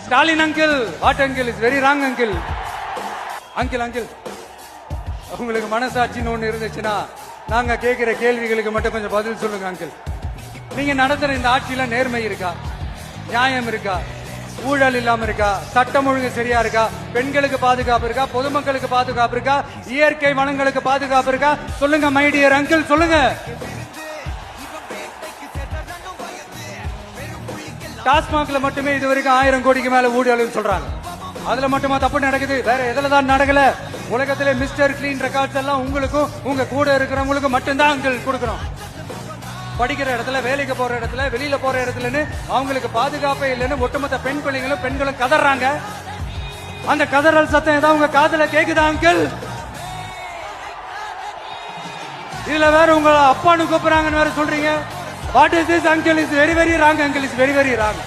Stalin uncle, what uncle? It's very wrong uncle. Uncle. உங்களுக்கு மனசாட்சின்னு ஒண்ணு இருந்துச்சுன்னா நாங்க கேட்கிற கேள்விகளுக்கு மட்டும் கொஞ்சம் பதில் சொல்லுங்க அங்கிள். நீங்க நடத்துற இந்த ஆட்சியில நேர்மை இருக்கா, நியாயம் இருக்கா, ஊழல் இல்லாம இருக்கா, சட்டம் ஒழுங்கு சரியா இருக்கா, பெண்களுக்கு பாதுகாப்பு இருக்கா, பொதுமக்களுக்கு பாதுகாப்பு இருக்கா, இயற்கை வளங்களுக்கு பாதுகாப்பு இருக்கா? சொல்லுங்க மை டியர் அங்கிள், சொல்லுங்க. டாஸ்மாக்ல மட்டுமே இது வரைக்கும் 1000 கோடிக்கு மேல ஊழல் சொல்றாங்க. அதுல மட்டுமா தப்பு நடக்குது? வேற எதுல தான் நடக்கல? உலகத்திலே மிஸ்டர் கிளீன் ரெக்கார்ட்ஸ் எல்லாம் உங்களுக்கும் உங்க கூட இருக்கிறவங்களுக்கும் மட்டும்தான் அங்கிள் கொடுக்கறோம். படிக்கிற இடத்துல, வேலைக்கு போற இடத்துல, வெளியில போற இடத்துலன்னு அவங்களுக்கு பாதுகாப்பே இல்லைன்னு ஒட்டுமொத்த பெண்களும் கதறாங்க. அந்த கதறல் சத்தம் ஏதாவது உங்க காதுல கேக்குதா அங்கிள்? இதுல வேற உங்க அப்பான்னு கூப்பிடுறாங்கன்னு வேற சொல்றீங்க. What is this uncle? Is very very wrong uncle, is very very wrong.